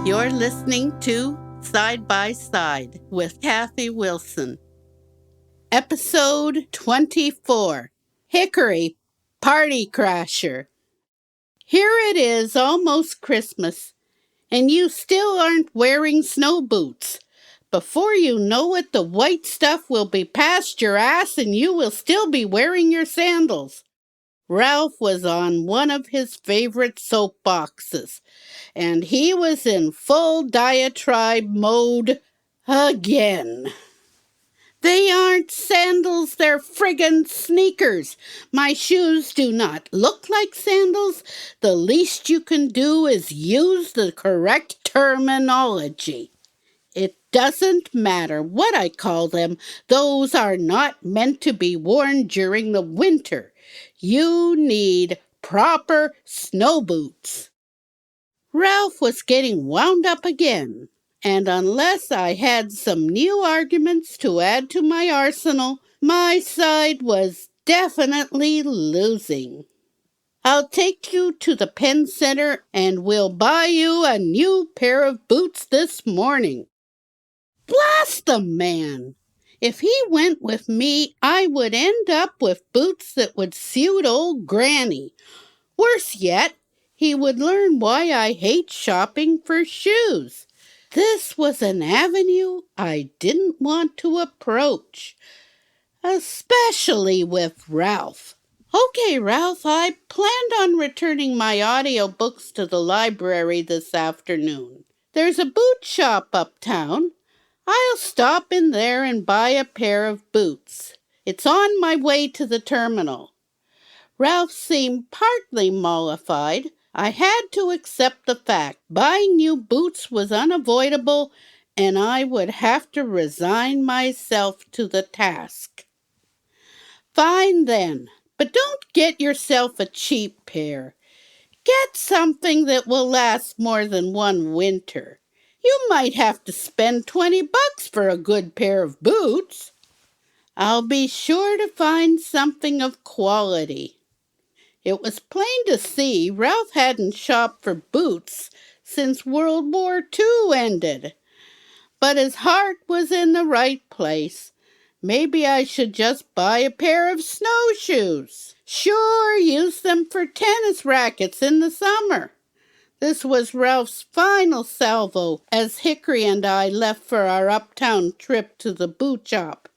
You're listening to Side by Side with Kathy Wilson. Episode 24, Hickory, Party Crasher. Here it is, almost Christmas, and you still aren't wearing snow boots. Before you know it, the white stuff will be past your ass and you will still be wearing your sandals. Ralph was on one of his favorite soapboxes, and he was in full diatribe mode again. They aren't sandals, they're friggin' sneakers. My shoes do not look like sandals. The least you can do is use the correct terminology. It doesn't matter what I call them. Those are not meant to be worn during the winter. You need proper snow boots. Ralph was getting wound up again, and unless I had some new arguments to add to my arsenal, my side was definitely losing. I'll take you to the Penn Center and we'll buy you a new pair of boots this morning. Blast the man! If he went with me, I would end up with boots that would suit old Granny. Worse yet, he would learn why I hate shopping for shoes. This was an avenue I didn't want to approach, especially with Ralph. Okay, Ralph, I planned on returning my audiobooks to the library this afternoon. There's a boot shop uptown. I'll stop in there and buy a pair of boots. It's on my way to the terminal. Ralph seemed partly mollified. I had to accept the fact. Buying new boots was unavoidable, and I would have to resign myself to the task. Fine then, but don't get yourself a cheap pair. Get something that will last more than one winter. You might have to spend $20 for a good pair of boots. I'll be sure to find something of quality. It was plain to see Ralph hadn't shopped for boots since World War II ended. But his heart was in the right place. Maybe I should just buy a pair of snowshoes. Sure, use them for tennis rackets in the summer. This was Ralph's final salvo as Hickory and I left for our uptown trip to the boot shop.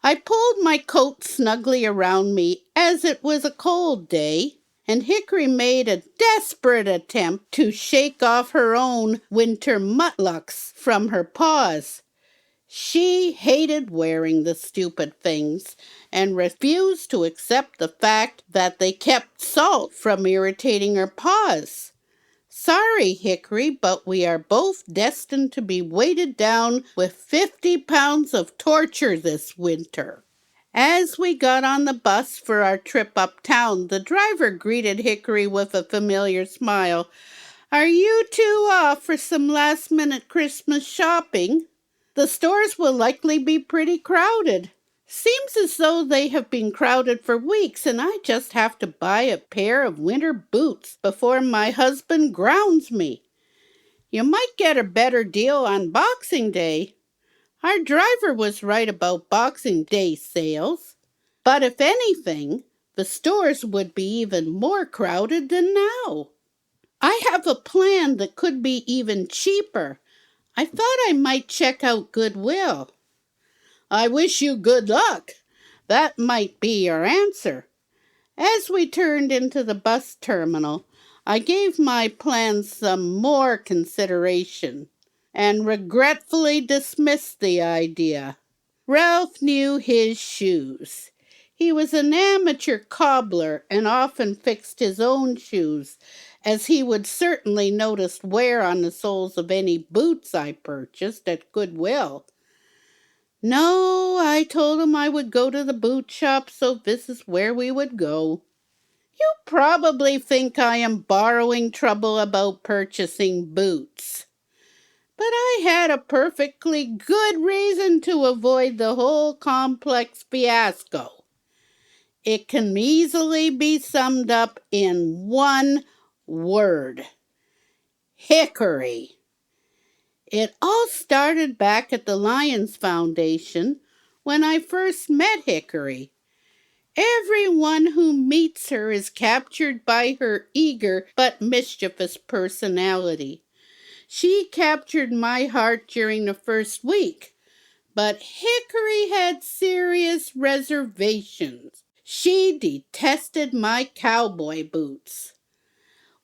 I pulled my coat snugly around me as it was a cold day, and Hickory made a desperate attempt to shake off her own winter mutlocks from her paws. She hated wearing the stupid things and refused to accept the fact that they kept salt from irritating her paws. Sorry, Hickory, but we are both destined to be weighted down with 50 pounds of torture this winter. As we got on the bus for our trip uptown, the driver greeted Hickory with a familiar smile. Are you two off for some last-minute Christmas shopping? The stores will likely be pretty crowded. Seems as though they have been crowded for weeks, and I just have to buy a pair of winter boots before my husband grounds me. You might get a better deal on Boxing Day. Our driver was right about Boxing Day sales. But if anything, the stores would be even more crowded than now. I have a plan that could be even cheaper. I thought I might check out Goodwill. I wish you good luck. That might be your answer. As we turned into the bus terminal, I gave my plan some more consideration and regretfully dismissed the idea. Ralph knew his shoes. He was an amateur cobbler and often fixed his own shoes, as he would certainly notice wear on the soles of any boots I purchased at Goodwill. No, I told him I would go to the boot shop, so this is where we would go. You probably think I am borrowing trouble about purchasing boots. But I had a perfectly good reason to avoid the whole complex fiasco. It can easily be summed up in one word. Hickory. It all started back at the Lions Foundation when I first met Hickory. Everyone who meets her is captured by her eager but mischievous personality. She captured my heart during the first week, but Hickory had serious reservations. She detested my cowboy boots.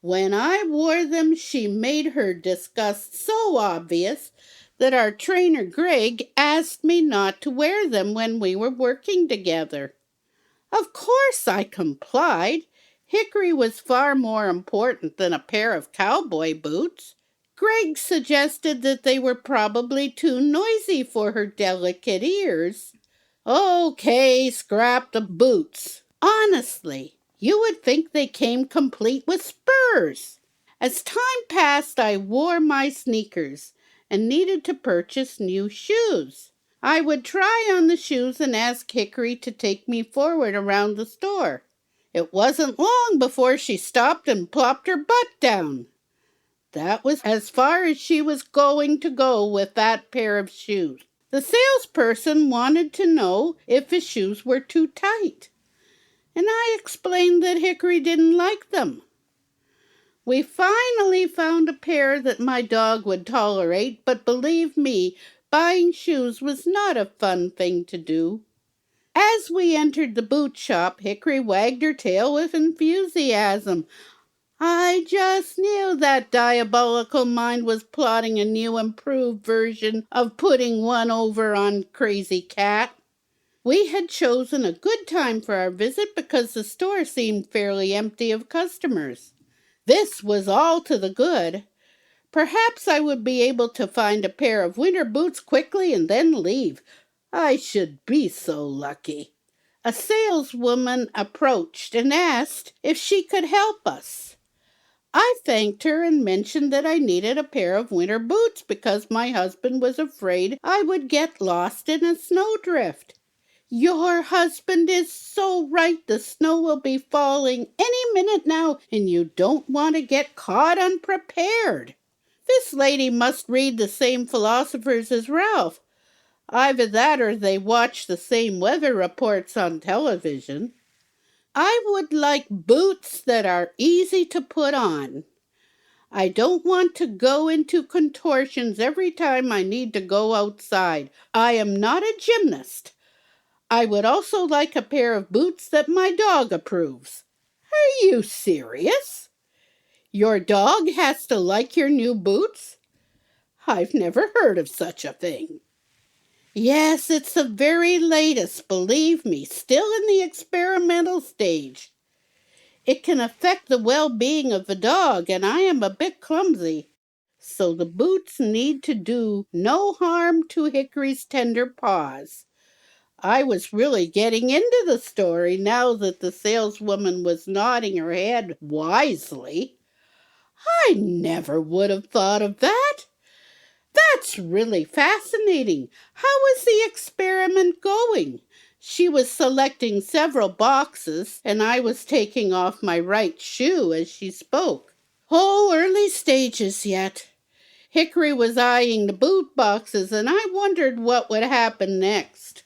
When I wore them, she made her disgust so obvious that our trainer Greg asked me not to wear them when we were working together. Of course I complied. Hickory was far more important than a pair of cowboy boots. Greg suggested that they were probably too noisy for her delicate ears. Okay, scrap the boots. Honestly, you would think they came complete with spurs. As time passed, I wore my sneakers and needed to purchase new shoes. I would try on the shoes and ask Hickory to take me forward around the store. It wasn't long before she stopped and plopped her butt down. That was as far as she was going to go with that pair of shoes. The salesperson wanted to know if his shoes were too tight, and I explained that Hickory didn't like them. We finally found a pair that my dog would tolerate, but believe me, buying shoes was not a fun thing to do. As we entered the boot shop, Hickory wagged her tail with enthusiasm. I just knew that diabolical mind was plotting a new improved version of putting one over on Crazy Cat. We had chosen a good time for our visit because the store seemed fairly empty of customers. This was all to the good. Perhaps I would be able to find a pair of winter boots quickly and then leave. I should be so lucky. A saleswoman approached and asked if she could help us. I thanked her and mentioned that I needed a pair of winter boots because my husband was afraid I would get lost in a snowdrift. Your husband is so right. The snow will be falling any minute now, and you don't want to get caught unprepared. This lady must read the same philosophers as Ralph. Either that or they watch the same weather reports on television. I would like boots that are easy to put on. I don't want to go into contortions every time I need to go outside. I am not a gymnast. I would also like a pair of boots that my dog approves. Are you serious? Your dog has to like your new boots? I've never heard of such a thing. Yes, it's the very latest, believe me, still in the experimental stage. It can affect the well-being of the dog, and I am a bit clumsy. So the boots need to do no harm to Hickory's tender paws. I was really getting into the story now that the saleswoman was nodding her head wisely. I never would have thought of that. That's really fascinating. How is the experiment going? She was selecting several boxes, and I was taking off my right shoe as she spoke. Oh, early stages yet. Hickory was eyeing the boot boxes, and I wondered what would happen next.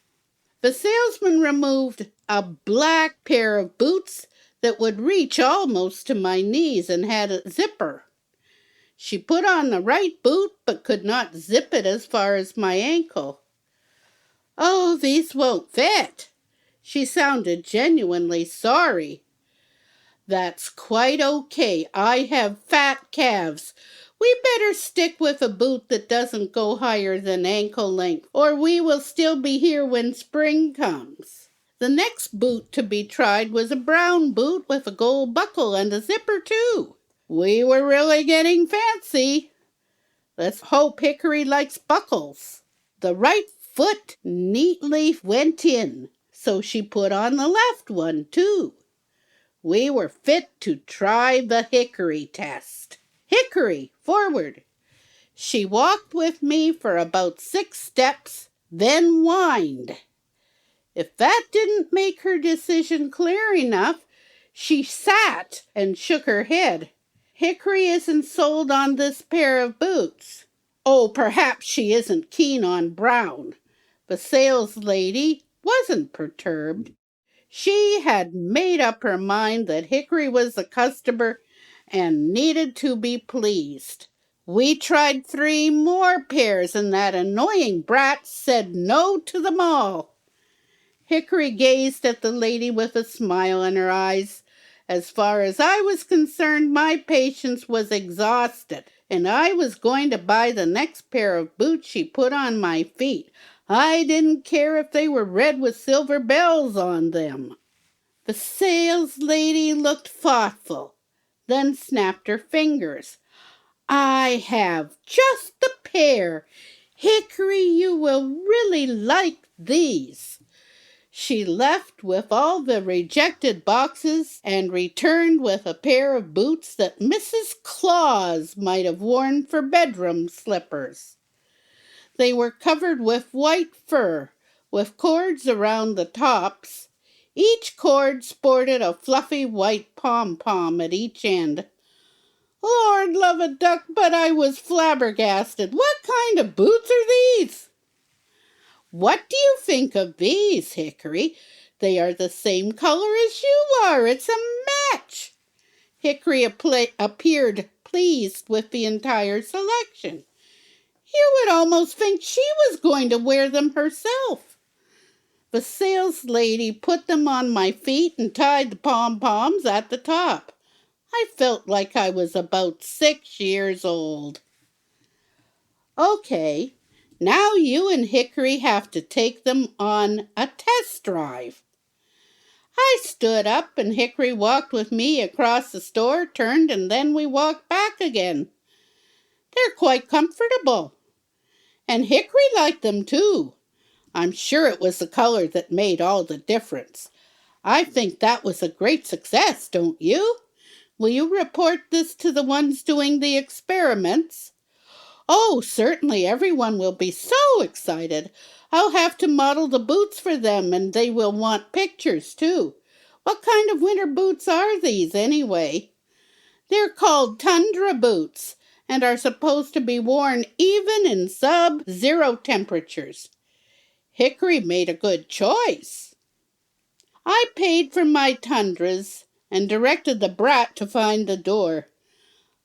The salesman removed a black pair of boots that would reach almost to my knees and had a zipper. She put on the right boot but could not zip it as far as my ankle. Oh, these won't fit. She sounded genuinely sorry. That's quite okay. I have fat calves. We better stick with a boot that doesn't go higher than ankle length, or we will still be here when spring comes. The next boot to be tried was a brown boot with a gold buckle and a zipper too. We were really getting fancy. Let's hope Hickory likes buckles. The right foot neatly went in, so she put on the left one too. We were fit to try the Hickory test. Hickory, forward. She walked with me for about 6 steps, then whined. If that didn't make her decision clear enough, she sat and shook her head. Hickory isn't sold on this pair of boots. Oh, perhaps she isn't keen on brown. The saleslady wasn't perturbed. She had made up her mind that Hickory was a customer and needed to be pleased. We tried 3 more pairs, and that annoying brat said no to them all. Hickory gazed at the lady with a smile in her eyes. As far as I was concerned, my patience was exhausted, and I was going to buy the next pair of boots she put on my feet. I didn't care if they were red with silver bells on them. The saleslady looked thoughtful, then snapped her fingers. I have just the pair. Hickory, you will really like these. She left with all the rejected boxes and returned with a pair of boots that Mrs. Claus might have worn for bedroom slippers. They were covered with white fur, with cords around the tops. Each cord sported a fluffy white pom-pom at each end. Lord love a duck, but I was flabbergasted. What kind of boots are these? What do you think of these, Hickory? They are the same color as you are. It's a match. Hickory appeared pleased with the entire selection. You would almost think she was going to wear them herself. The saleslady put them on my feet and tied the pom-poms at the top. I felt like I was about 6 years old. Okay, now you and Hickory have to take them on a test drive. I stood up and Hickory walked with me across the store, turned, and then we walked back again. They're quite comfortable. And Hickory liked them too. I'm sure it was the color that made all the difference. I think that was a great success, don't you? Will you report this to the ones doing the experiments? Oh, certainly everyone will be so excited. I'll have to model the boots for them, and they will want pictures too. What kind of winter boots are these anyway? They're called tundra boots and are supposed to be worn even in sub-zero temperatures. Hickory made a good choice. I paid for my tundras and directed the brat to find the door.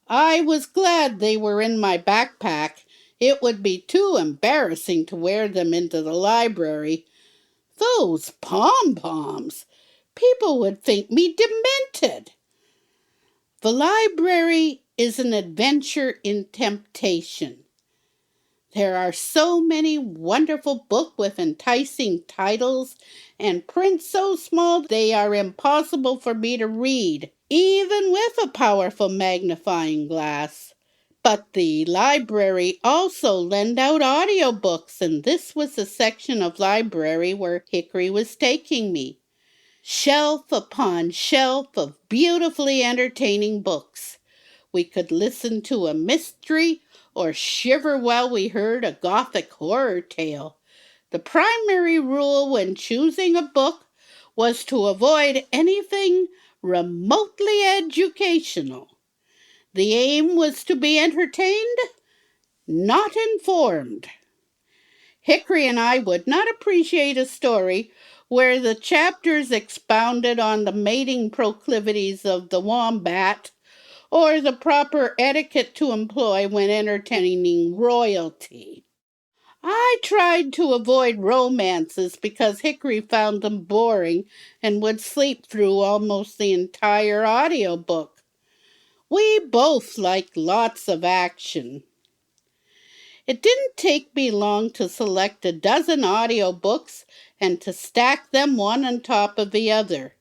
I was glad they were in my backpack. It would be too embarrassing to wear them into the library. Those pom-poms! People would think me demented. The library is an adventure in temptation. There are so many wonderful books with enticing titles and print so small they are impossible for me to read, even with a powerful magnifying glass. But the library also lend out audiobooks, and this was the section of library where Hickory was taking me. Shelf upon shelf of beautifully entertaining books. We could listen to a mystery or shiver while we heard a gothic horror tale. The primary rule when choosing a book was to avoid anything remotely educational. The aim was to be entertained, not informed. Hickory and I would not appreciate a story where the chapters expounded on the mating proclivities of the wombat or the proper etiquette to employ when entertaining royalty. I tried to avoid romances because Hickory found them boring and would sleep through almost the entire audiobook. We both liked lots of action. It didn't take me long to select a dozen audiobooks and to stack them one on top of the other.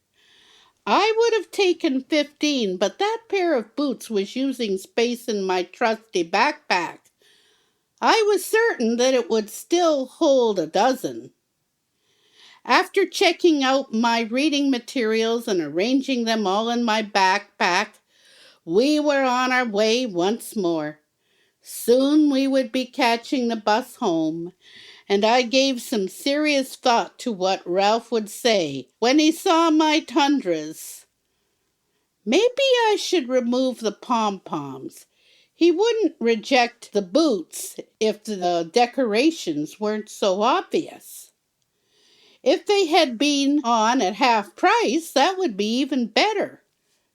I would have taken 15, but that pair of boots was using space in my trusty backpack. I was certain that it would still hold a dozen. After checking out my reading materials and arranging them all in my backpack, we were on our way once more. Soon we would be catching the bus home, and I gave some serious thought to what Ralph would say when he saw my tundras. Maybe I should remove the pom-poms. He wouldn't reject the boots if the decorations weren't so obvious. If they had been on at half price, that would be even better.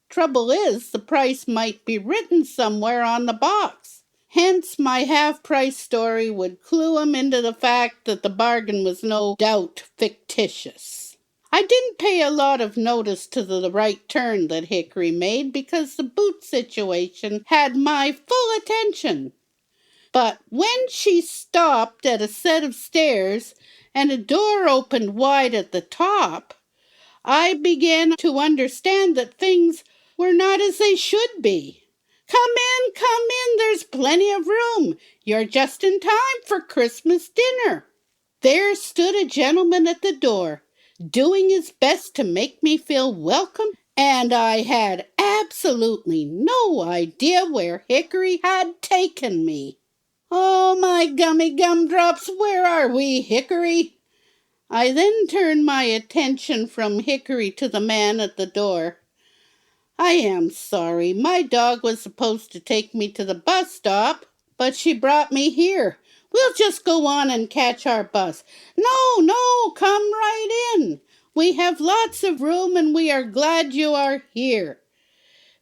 Trouble is, the price might be written somewhere on the box. Hence, my half price story would clue him into the fact that the bargain was no doubt fictitious. I didn't pay a lot of notice to the right turn that Hickory made because the boot situation had my full attention. But when she stopped at a set of stairs and a door opened wide at the top, I began to understand that things were not as they should be. Come in, there's plenty of room. You're just in time for Christmas dinner. There stood a gentleman at the door, doing his best to make me feel welcome, and I had absolutely no idea where Hickory had taken me. Oh, my gummy gumdrops, where are we, Hickory? I then turned my attention from Hickory to the man at the door. I am sorry, my dog was supposed to take me to the bus stop, but she brought me here. We'll just go on and catch our bus. No, come right in. We have lots of room and we are glad you are here.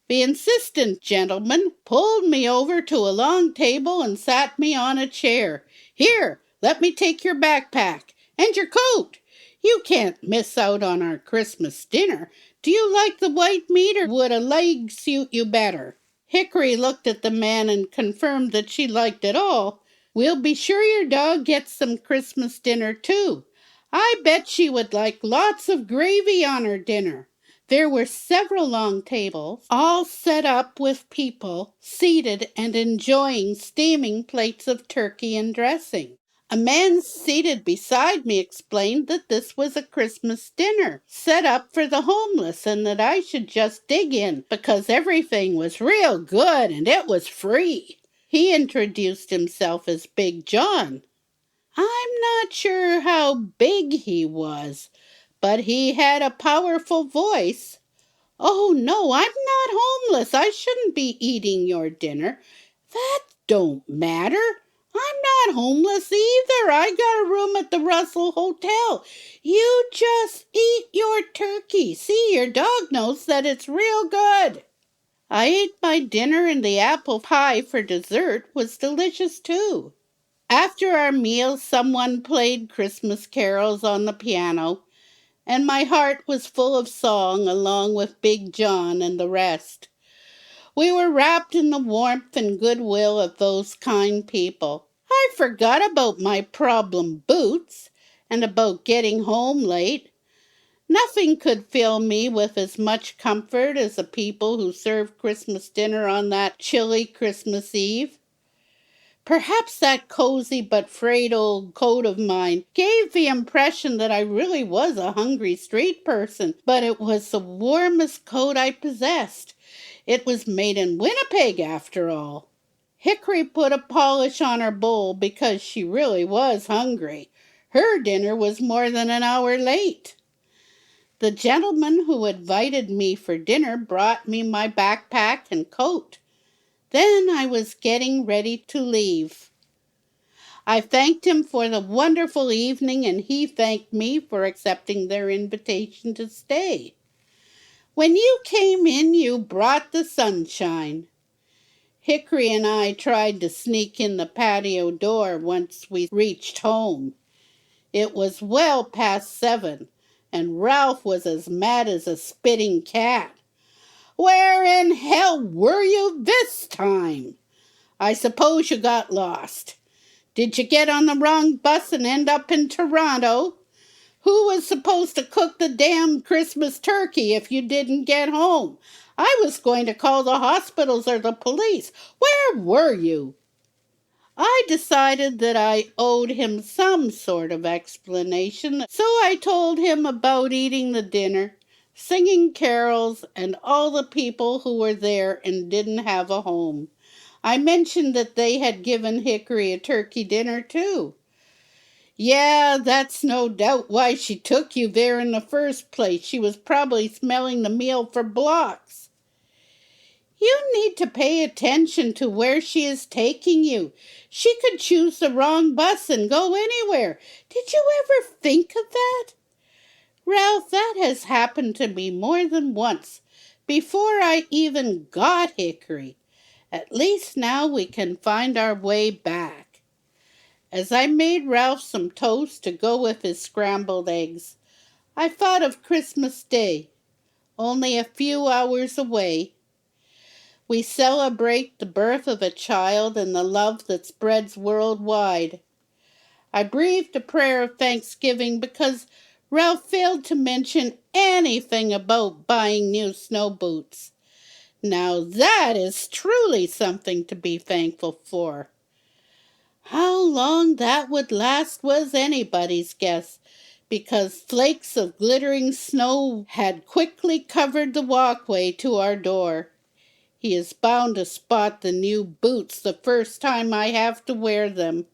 The insistent gentleman pulled me over to a long table and sat me on a chair. Here, let me take your backpack and your coat. You can't miss out on our Christmas dinner. Do you like the white meat or would a leg suit you better? Hickory looked at the man and confirmed that she liked it all. We'll be sure your dog gets some Christmas dinner too. I bet she would like lots of gravy on her dinner. There were several long tables, all set up with people seated and enjoying steaming plates of turkey and dressing. A man seated beside me explained that this was a Christmas dinner set up for the homeless and that I should just dig in because everything was real good and it was free. He introduced himself as Big John. I'm not sure how big he was, but he had a powerful voice. Oh, no, I'm not homeless. I shouldn't be eating your dinner. That don't matter. I'm not homeless either. I got a room at the Russell Hotel. You just eat your turkey. See, your dog knows that it's real good. I ate my dinner and the apple pie for dessert was delicious too. After our meal, someone played Christmas carols on the piano, and my heart was full of song along with Big John and the rest. We were wrapped in the warmth and goodwill of those kind people. I forgot about my problem boots and about getting home late. Nothing could fill me with as much comfort as the people who served Christmas dinner on that chilly Christmas Eve. Perhaps that cozy but frayed old coat of mine gave the impression that I really was a hungry street person, but it was the warmest coat I possessed. It was made in Winnipeg, after all. Hickory put a polish on her bowl because she really was hungry. Her dinner was more than an hour late. The gentleman who invited me for dinner brought me my backpack and coat. Then I was getting ready to leave. I thanked him for the wonderful evening, and he thanked me for accepting their invitation to stay. When you came in, you brought the sunshine. Hickory and I tried to sneak in the patio door once we reached home. It was well past 7, and Ralph was as mad as a spitting cat. Where in hell were you this time? I suppose you got lost. Did you get on the wrong bus and end up in Toronto? Who was supposed to cook the damn Christmas turkey if you didn't get home? I was going to call the hospitals or the police. Where were you? I decided that I owed him some sort of explanation, so I told him about eating the dinner, singing carols, and all the people who were there and didn't have a home. I mentioned that they had given Hickory a turkey dinner too. Yeah, that's no doubt why she took you there in the first place. She was probably smelling the meal for blocks. You need to pay attention to where she is taking you. She could choose the wrong bus and go anywhere. Did you ever think of that? Ralph, that has happened to me more than once, before I even got Hickory. At least now we can find our way back. As I made Ralph some toast to go with his scrambled eggs, I thought of Christmas Day, only a few hours away. We celebrate the birth of a child and the love that spreads worldwide. I breathed a prayer of thanksgiving because Ralph failed to mention anything about buying new snow boots. Now that is truly something to be thankful for. How long that would last was anybody's guess, because flakes of glittering snow had quickly covered the walkway to our door. He is bound to spot the new boots the first time I have to wear them.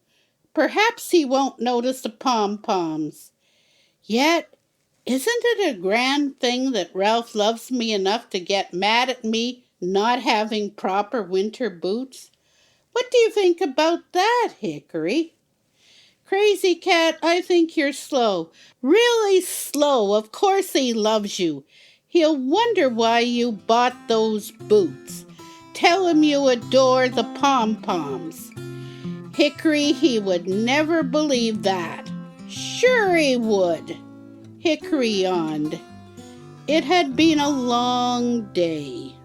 Perhaps he won't notice the pom-poms. Yet, isn't it a grand thing that Ralph loves me enough to get mad at me not having proper winter boots? What do you think about that, Hickory? Crazy cat, I think you're slow. Really slow. Of course he loves you. He'll wonder why you bought those boots. Tell him you adore the pom-poms. Hickory, he would never believe that. Sure he would. Hickory yawned. It had been a long day.